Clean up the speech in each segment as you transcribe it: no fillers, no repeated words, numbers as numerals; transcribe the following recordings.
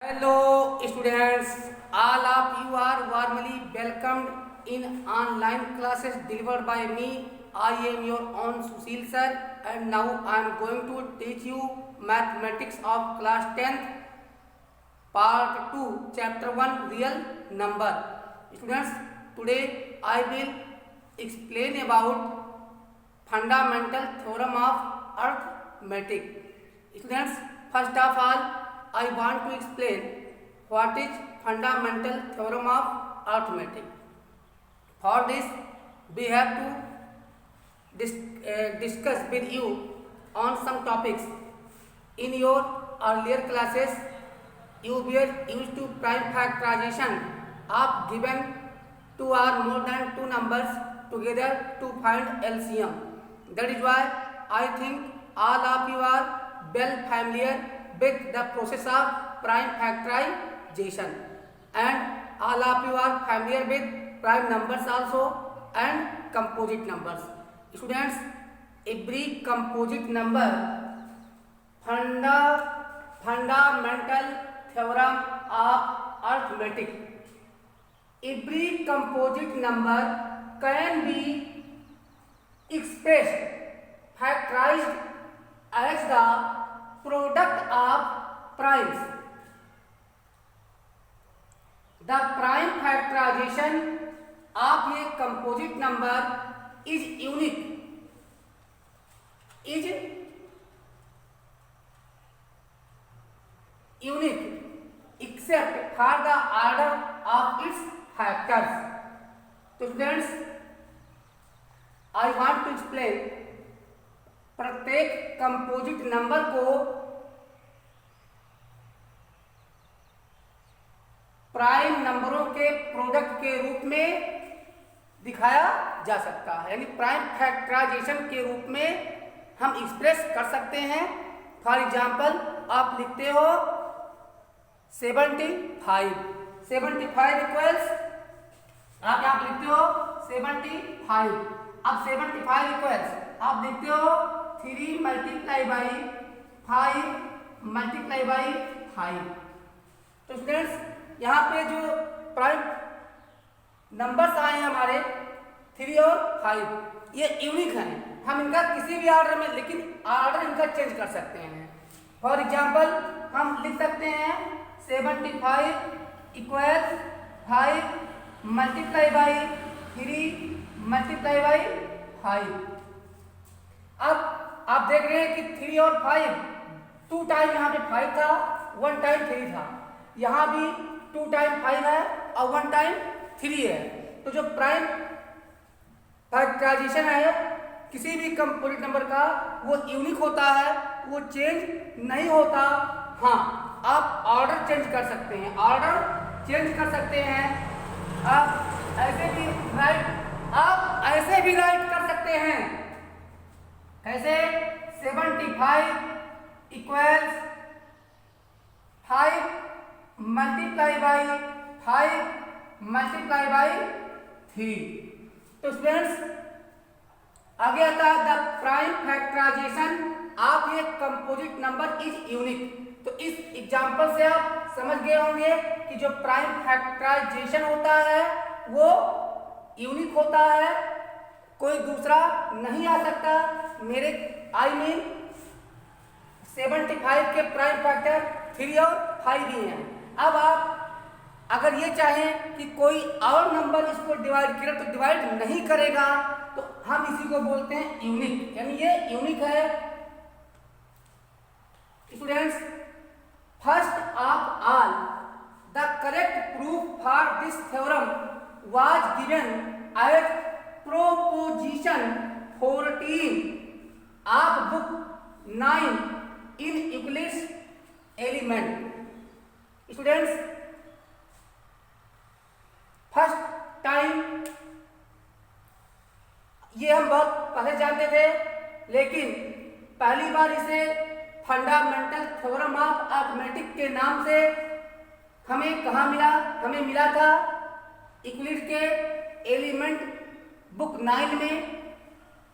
Hello students, all of you are warmly welcomed in online classes delivered by me. I am your own Sushil sir and now I am going to teach you mathematics of class 10th part 2 chapter 1 real number. Students, today I will explain about fundamental theorem of arithmetic. Students, first of all I want to explain what is fundamental theorem of arithmetic. For this, we have to discuss with you on some topics. In your earlier classes, you were used to prime factorization of given two or more than two numbers together to find LCM. That is why I think all of you are well familiar with the process of prime factorization, and all of you are familiar with prime numbers also and composite numbers. Students, every composite number fundamental theorem of arithmetic. Every composite number can be expressed factorized as the product of primes. The prime factorization of a composite number is unique. Except for the order of its factors. So students, I want to explain प्रत्येक composite number को prime नंबरों के product के रूप में दिखाया जा सकता है, यानी प्राइम फैक्टराइजेशन के रूप में हम एक्सप्रेस कर सकते हैं. फॉर एग्जांपल, आप लिखते हो 75 इक्वल्स, आप यहाँ लिखते हो 75. अब 75 इक्वल्स आप लिखते हो 3 मल्टीप्लाई बाई 5 मल्टीप्लाई बाई 5. तो स्टूडेंट्स, यहाँ पे जो प्राइम नंबर्स आए हैं हमारे 3 और 5, ये यूनिक हैं. हम इनका किसी भी ऑर्डर में, लेकिन ऑर्डर इनका चेंज कर सकते हैं. फॉर एग्जांपल, हम लिख सकते हैं 75 equals 5 multiply by 3 multiply by 5. अब आप देख रहे हैं कि 3 और 5, 2 टाइम यहाँ पे 5 था, 1 टाइम 3 था. यहाँ भी 2 टाइम 5 है और 1 टाइम 3 है. तो जो प्राइम फैक्टराइजेशन है किसी भी कंपोजिट नंबर का, वो यूनिक होता है, वो चेंज नहीं होता. हाँ, आप ऑर्डर चेंज कर सकते हैं, आप ऐसे भी राइट कर सकते हैं. ऐसे 75 equals 5 multiply by 5 multiply by 3. तो स्टूडेंट्स, आगे आता है the prime factorization of a composite number is unique. तो इस एग्जांपल से आप समझ गए होंगे कि जो प्राइम फैक्टराइजेशन होता है वो यूनिक होता है, कोई दूसरा नहीं आ सकता. मेरे 75 के प्राइम फैक्टर 3 और 5 भी हैं. अब आप अगर ये चाहें कि कोई और नंबर इसको डिवाइड करे तो डिवाइड नहीं करेगा, तो हम इसी को बोलते हैं यूनिक, यानी ये यूनिक है. Students, first of all the correct proof for this theorem was given at proposition 14 of book 9 in Euclid's element. Students, first time ये हम बहुत पहले जानते थे, लेकिन पहली बार इसे फंडामेंटल थ्योरम ऑफ अरिथमेटिक के नाम से हमें कहाँ मिला? हमें मिला था यूक्लिड के एलिमेंट बुक 9 में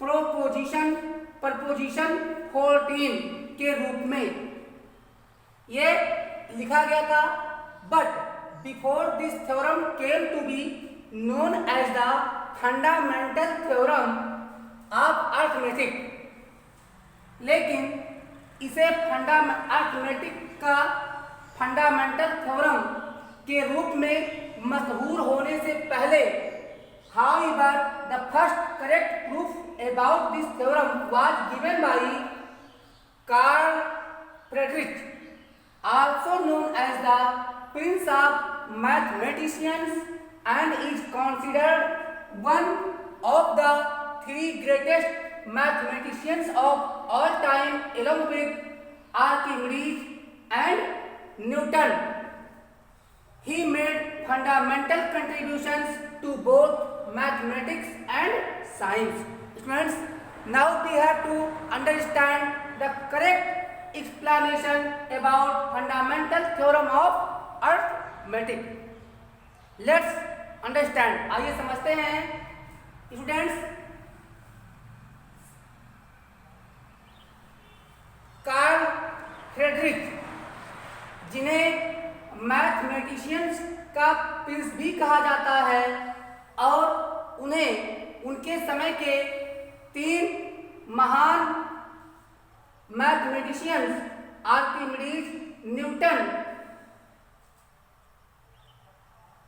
प्रपोजिशन 14 के रूप में. ये लिखा गया था, but before this theorem came to be known as the fundamental theorem of arithmetic, लेकिन इसे अर्थमेटिक का फंडामेंटल थ्योरम के रूप में मशहूर होने से पहले, however, the first correct proof about this theorem was given by Carl Friedrich, also known as the Prince of Mathematicians, and is considered one of the three greatest mathematicians of all time, along with Archimedes and Newton. He made fundamental contributions to both mathematics and science. Students, now we have to understand the correct explanation about fundamental theorem of arithmetic. Let's understand. आइए समझते हैं students. Karl Frederick, जिन्हें mathematicians का Prince भी कहा जाता है, और उन्हें उनके समय के 3 महान मैथमेटिशियंस आर्किमिडीज, न्यूटन,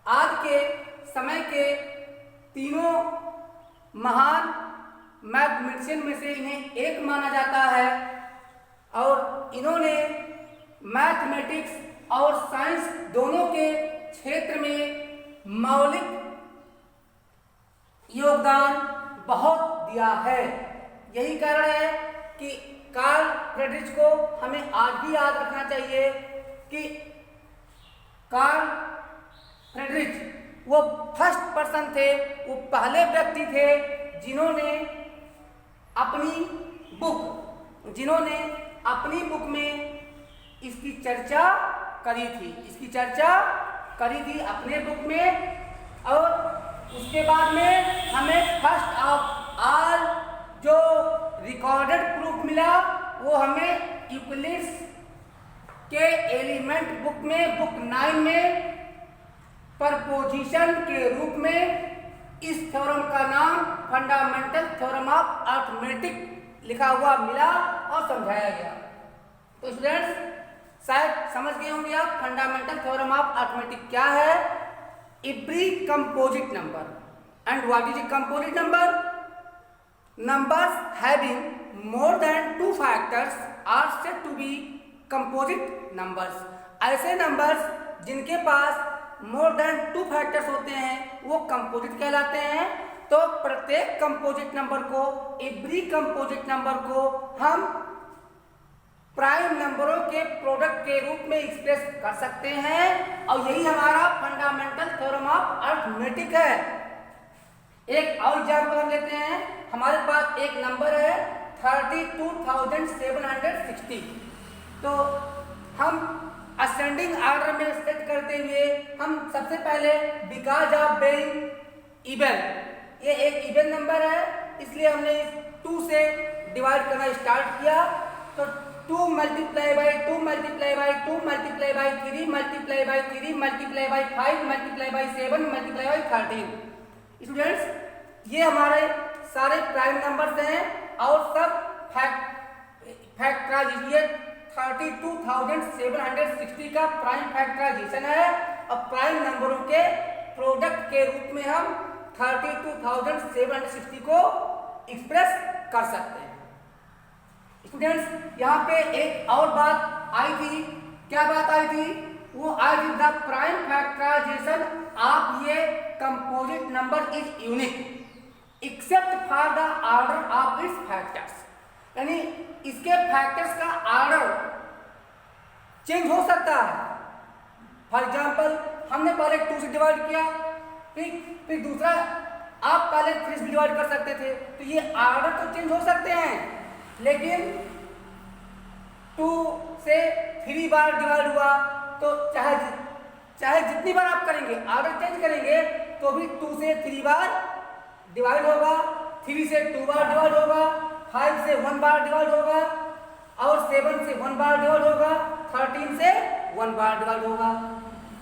आज के समय के तीनों महान मैथमेटिशियन में से इन्हें एक माना जाता है, और इन्होंने मैथमेटिक्स और साइंस दोनों के क्षेत्र में मौलिक योगदान बहुत दिया है। यही कारण है कि कार्ल फ्रेडरिक को हमें आज भी याद रखना चाहिए कि कार्ल फ्रेडरिक वो फर्स्ट पर्सन थे, वो पहले व्यक्ति थे जिन्होंने अपनी बुक में इसकी चर्चा करी थी अपने बुक में। और उसके बाद में हमें फर्स्ट ऑफ ऑल जो रिकॉर्डेड प्रूफ मिला वो हमें यूक्लिड्स के एलिमेंट बुक में, बुक 9 में प्रपोजिशन के रूप में इस थ्योरम का नाम फंडामेंटल थ्योरम ऑफ अर्थमेटिक लिखा हुआ मिला और समझाया गया। तो स्टूडेंट्स, शायद समझ गए होंगे आप फंडामेंटल थ्योरम ऑफ अर्थमेटिक क्या है। Every composite number, and what is a composite number? Numbers having more than 2 factors are said to be composite numbers. ऐसे नंबर्स जिनके पास मोर देन 2 फैक्टर्स होते हैं वो कंपोजिट कहलाते हैं। तो प्रत्येक कंपोजिट नंबर को, एवरी कंपोजिट नंबर को हम प्राइम नंबरों के प्रोडक्ट के रूप में एक्सप्रेस कर सकते हैं, और यही हमारा फंडामेंटल थ्योरम ऑफ अर्थमेटिक है। एक और एग्जांपल हम लेते हैं। हमारे पास एक नंबर है 32,760। तो हम असेंडिंग ऑर्डर में सेट करते हुए हम सबसे पहले बिकॉज ऑफ बीइंग इवन, ये एक इवन नंबर है इसलिए हमने इस 2 से डिवाइड करना स्टार्ट किया। तो 2 multiply by 2 multiply by 2 multiply by 3 multiply by 3 multiply by 5 multiply by 7 multiply by 13। Students, ये हमारे सारे प्राइम नंबर्स हैं और सब फैक्टराइजेशन 32,760 का प्राइम फैक्टराइजेशन है, और प्राइम नंबरों के प्रोडक्ट के रूप में हम 32,760 को एक्सप्रेस कर सकते हैं। स्टूडेंट्स, यहाँ पे एक और बात आई थी। क्या बात आई थी? वो आई थी द प्राइम फैक्टराइजेशन ऑफ ये composite number is unique except for the order of its factors. यानी इसके फैक्टर्स का ऑर्डर चेंज हो सकता है। फॉर एग्जाम्पल, हमने पहले 2 से डिवाइड किया, फिर दूसरा आप पहले 3 से डिवाइड कर सकते थे, तो ये ऑर्डर तो चेंज हो सकते हैं, लेकिन 2 से 3 बार डिवाइड हुआ तो चाहे जितनी बार आप करेंगे, ऑर्डर चेंज करेंगे तो भी 2 से 3 बार डिवाइड होगा, 3 से 2 बार डिवाइड होगा, 5 से 1 बार डिवाइड होगा, और 7 से 1 बार डिवाइड होगा, 13 से 1 बार डिवाइड होगा।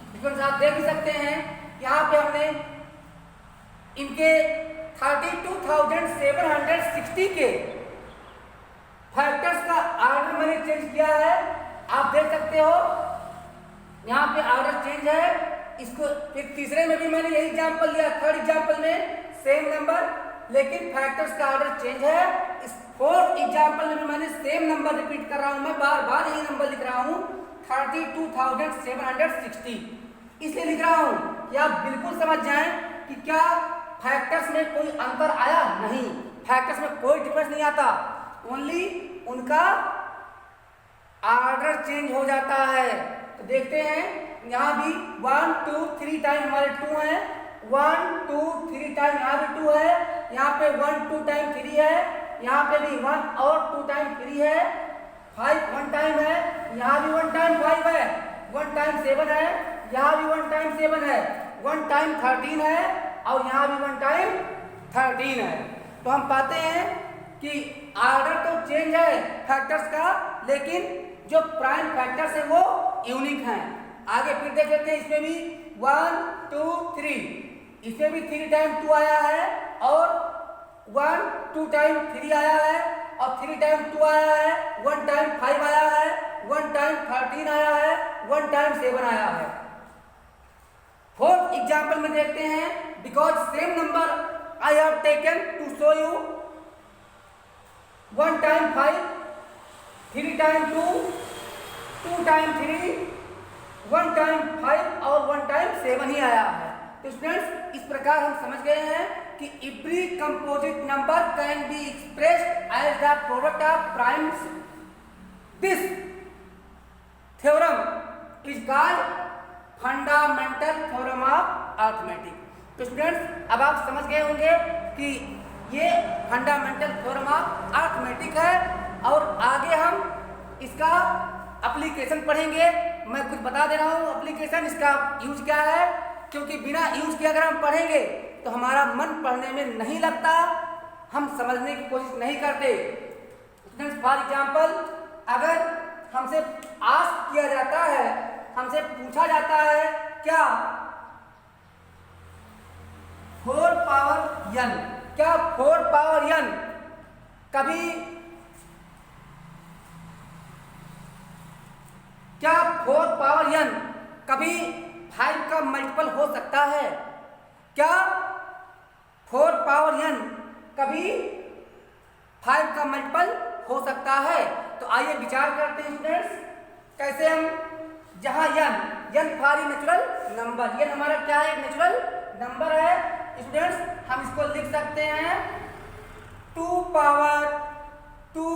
स्टूडेंट्स आप देख भी सकते हैं यहाँ पे हमने इनके 32,760 के फैक्टर्स का ऑर्डर मैंने चेंज किया है। आप देख सकते हो यहाँ पे ऑर्डर चेंज है। इसको फिर तीसरे में भी मैंने यही एग्जांपल लिया, थर्ड एग्जांपल में सेम नंबर, लेकिन फैक्टर्स का ऑर्डर चेंज है। इस फोर्थ एग्जांपल में भी मैंने सेम नंबर रिपीट कर रहा हूं, मैं बार बार यही नंबर लिख रहा हूं 32,760। इसलिए लिख रहा हूं कि आप बिल्कुल समझ जाएं कि क्या फैक्टर्स में कोई अंतर आया? नहीं, फैक्टर्स में कोई डिफरेंस नहीं आता, ओनली उनका ऑर्डर चेंज हो जाता है। तो देखते हैं यहाँ भी 1 2 3 टाइम हमारे 2 है, 1 2 3 टाइम यहाँ भी 2 है, यहाँ पे 1 2 टाइम 3 है, यहाँ पे भी 1 और 2 टाइम 3 है, 5 1 टाइम है, यहाँ भी 1 टाइम 5 है, 1 टाइम 7 है, यहाँ भी 1 टाइम 7 है, 1 टाइम 13 है और यहाँ भी 1 टाइम 13 है। तो हम पाते हैं कि ऑर्डर तो चेंज है फैक्टर्स का, लेकिन जो प्राइम फैक्टर्स है वो यूनिक हैं। आगे फिर देख लेते हैं, इसमें भी 1 2 3, इसमें भी 3 टाइम 2 आया है और 1 2 टाइम 3 आया है और 3 टाइम 2 आया है, 1 टाइम 5 आया है, 1 टाइम 13 आया है, 1 टाइम 7 आया है। फोर्थ एग्जाम्पल में देखते हैं, because same number I have taken to show you 1 time 5, 3 time 2, 2 time 3, 1 time 5 और 1 टाइम 7 ही आया है। तो स्टूडेंट्स इस प्रकार हम समझ गए हैं कि every composite number can be expressed as the product of primes. This theorem is called fundamental theorem of arithmetic. तो स्टूडेंट्स अब आप समझ गए होंगे कि ये फंडामेंटल थ्योरम ऑफ अरिथमेटिक है और आगे हम इसका एप्लीकेशन पढ़ेंगे। मैं कुछ बता दे रहा हूँ एप्लीकेशन इसका यूज क्या है, क्योंकि बिना यूज के अगर हम पढ़ेंगे तो हमारा मन पढ़ने में नहीं लगता, हम समझने की कोशिश नहीं करते। स्टूडेंट्स फॉर एग्जाम्पल अगर हमसे आस्क किया जाता है, हमसे पूछा जाता है क्या 4 पावर n, क्या 4 पावर n कभी क्या 4 पावर n कभी 5 का मल्टीपल हो सकता है? क्या 4 पावर n कभी 5 का मल्टीपल हो सकता है? तो आइए विचार करते हैं स्टूडेंट्स, कैसे हम जहां n फॉर नेचुरल नंबर, ये हमारा क्या है? नेचुरल नंबर है। स्टूडेंट्स हम इसको लिख सकते हैं 2 power 2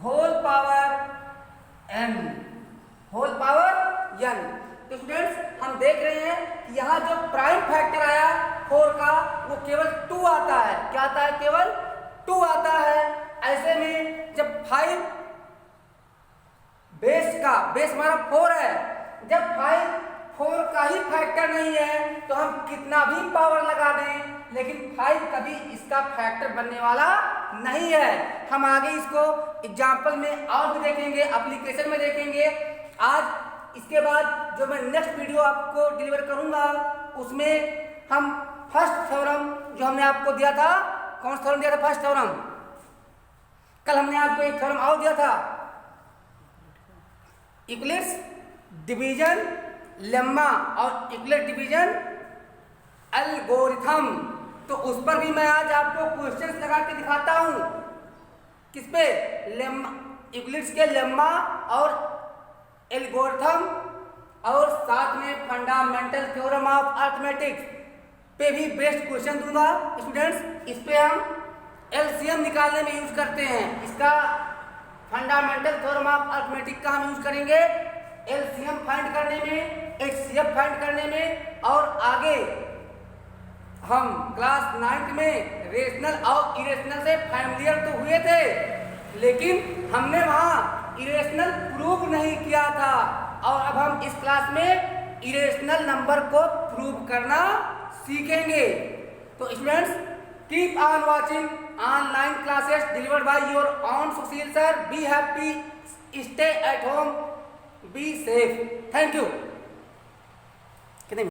whole power n, whole power n। तो स्टूडेंट्स हम देख रहे हैं कि यहाँ जो प्राइम फैक्टर आया 4 का वो केवल 2 आता है। क्या आता है? केवल 2 आता है। ऐसे में जब 5 बेस हमारा 4 है, जब 5 4 का ही फैक्टर नहीं है तो हम कितना भी पावर लगा दें लेकिन 5 कभी इसका फैक्टर बनने वाला नहीं है। हम आगे इसको एग्जाम्पल में और भी देखेंगे, एप्लीकेशन में देखेंगे। आज इसके बाद जो मैं नेक्स्ट वीडियो आपको डिलीवर करूंगा उसमें हम फर्स्ट थ्योरम जो हमने आपको दिया था, कौन सा थ्योरम दिया था? First theorem. कल हमने आपको एक थ्योरम और दिया था, यूक्लिड्स डिवीजन लेम्मा और यूक्लिड डिवीजन एल्गोरिथम। तो उस पर भी मैं आज आपको क्वेश्चंस लगा के दिखाता हूं। किस पे? लेम्मा, यूक्लिड्स के लेम्मा और एल्गोरिथम और साथ में फंडामेंटल थ्योरम ऑफ अरिथमेटिक पे भी बेस्ट क्वेश्चन दूंगा। स्टूडेंट्स इस पे हम एलसीएम निकालने में यूज करते हैं। इसका फंडामेंटल थ्योरम ऑफ अरिथमेटिक का हम यूज करेंगे एलसीएम फाइंड करने में, एचसीएफ फाइंड करने में, और आगे हम क्लास 9th में रेशनल और इरेशनल से फैमिलियर तो हुए थे, लेकिन हमने वहां इरेशनल प्रूव नहीं किया था। और अब हम इस क्लास में इरेशनल नंबर को प्रूव करना सीखेंगे। तो students keep on watching online classes delivered by your own Sushil sir. Be happy, stay at home, Be safe. Thank you.